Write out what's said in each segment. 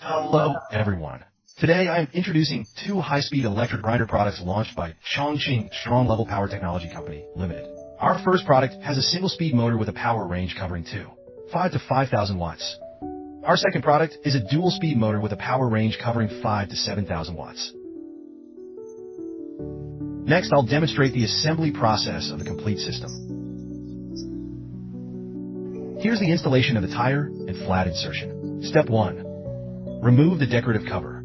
Hello, everyone. Today I am introducing two high-speed electric grinder products launched by Chongqing Strong Level Power Technology Company, Limited. Our first product has a single-speed motor with a power range covering 5 to 5,000 watts. Our second product is a dual-speed motor with a power range covering 5 to 7,000 watts. Next, I'll demonstrate the assembly process of the complete system. Here's the installation of the tire and flat insertion. Step 1. Remove the decorative cover.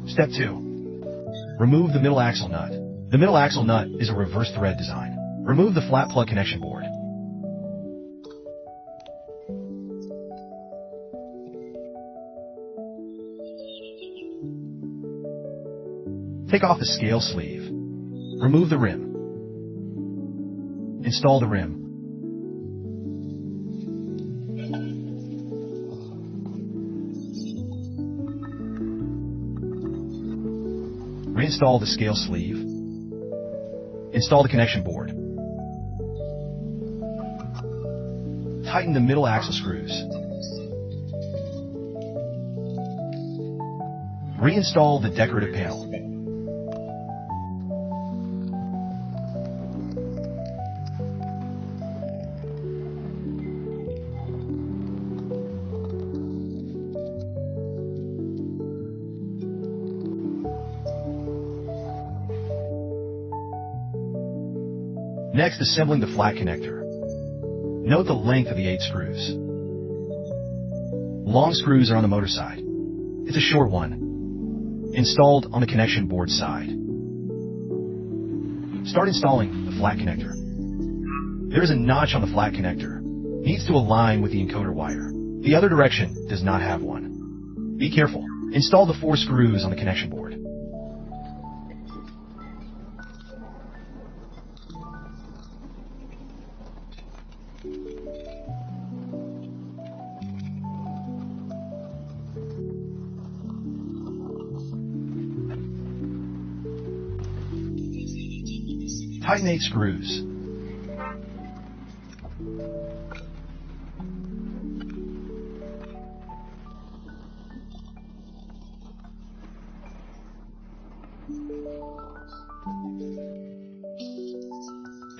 Step 2. Remove the middle axle nut. The middle axle nut is a reverse thread design. Remove the flat plug connection board. Take off the scale sleeve. Remove the rim. Install the rim. Reinstall the scale sleeve. Install the connection board. Tighten the middle axle screws. Reinstall the decorative panel. Next, assembling the flat connector. Note the length of the 8 screws. Long screws are on the motor side. It's a short one, installed on the connection board side. Start installing the flat connector. There is a notch on the flat connector. It needs to align with the encoder wire. The other direction does not have one. Be careful. Install the 4 screws on the connection board. Tighten 8 screws.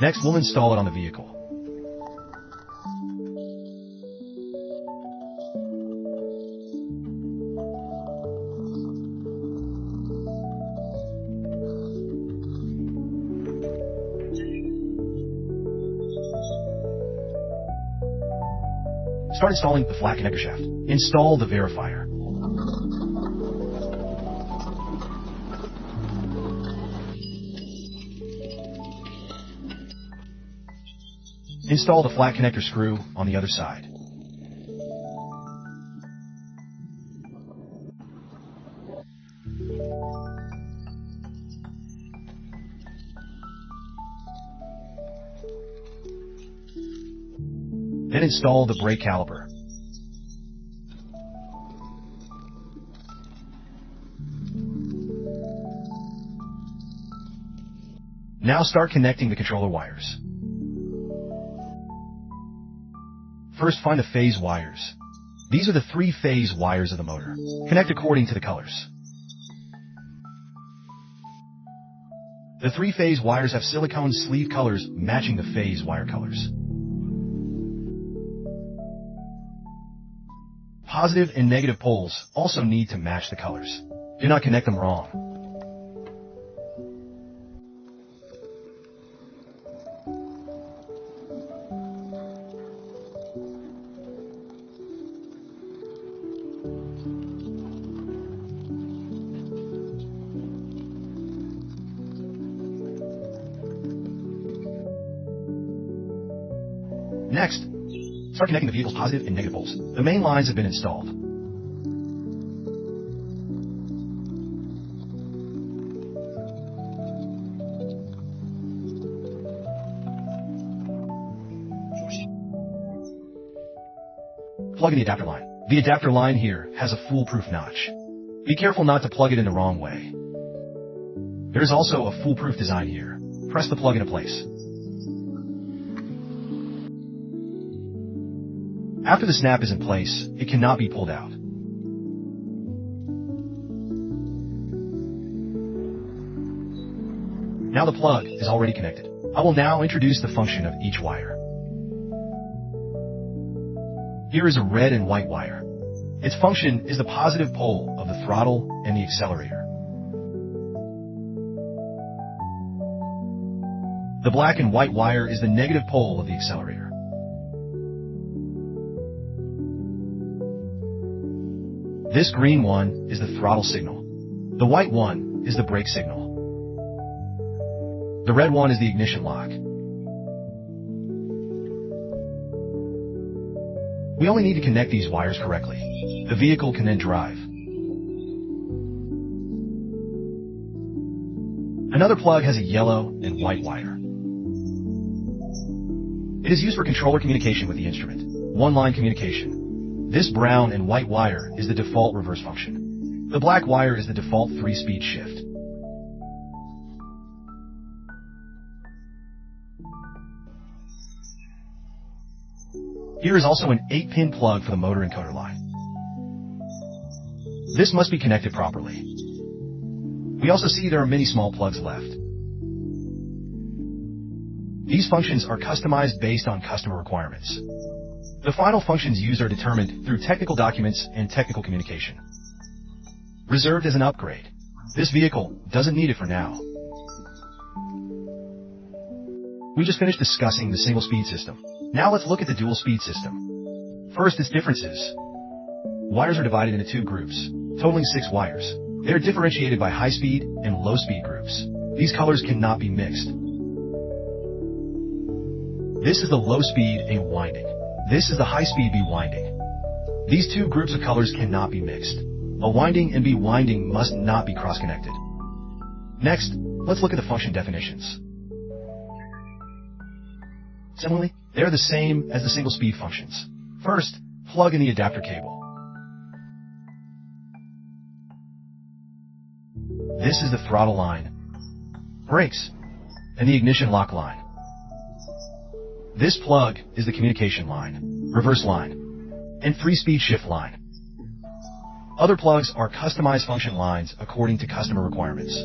Next, we'll install it on the vehicle. Start installing the flat connector shaft. Install the verifier. Install the flat connector screw on the other side. Then install the brake caliper. Now start connecting the controller wires. First, find the phase wires. These are the 3-phase wires of the motor. Connect according to the colors. The 3-phase wires have silicone sleeve colors matching the phase wire colors. Positive and negative poles also need to match the colors. Do not connect them wrong. Next, start connecting the vehicle's positive and negative poles. The main lines have been installed. Plug in the adapter line. The adapter line here has a foolproof notch. Be careful not to plug it in the wrong way. There is also a foolproof design here. Press the plug into place. After the snap is in place, it cannot be pulled out. Now the plug is already connected. I will now introduce the function of each wire. Here is a red and white wire. Its function is the positive pole of the throttle and the accelerator. The black and white wire is the negative pole of the accelerator. This green one is the throttle signal. The white one is the brake signal. The red one is the ignition lock. We only need to connect these wires correctly. The vehicle can then drive. Another plug has a yellow and white wire. It is used for controller communication with the instrument. One-line communication. This brown and white wire is the default reverse function. The black wire is the default 3-speed shift. Here is also an 8-pin plug for the motor encoder line. This must be connected properly. We also see there are many small plugs left. These functions are customized based on customer requirements. The final functions used are determined through technical documents and technical communication. Reserved as an upgrade. This vehicle doesn't need it for now. We just finished discussing the single-speed system. Now let's look at the dual-speed system. First, its differences. Wires are divided into 2 groups, totaling 6 wires. They are differentiated by high-speed and low-speed groups. These colors cannot be mixed. This is the low-speed A winding. This is the high-speed B winding. These 2 groups of colors cannot be mixed. A winding and B winding must not be cross-connected. Next, let's look at the function definitions. Similarly, they are the same as the single-speed functions. First, plug in the adapter cable. This is the throttle line, brakes, and the ignition lock line. This plug is the communication line, reverse line, and 3-speed shift line. Other plugs are customized function lines according to customer requirements.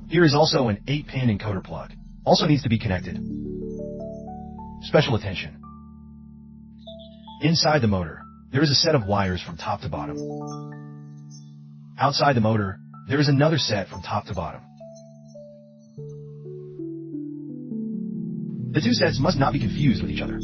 Here is also an 8-pin encoder plug. Also needs to be connected. Special attention. Inside the motor, there is a set of wires from top to bottom. Outside the motor, there is another set from top to bottom. The 2 sets must not be confused with each other.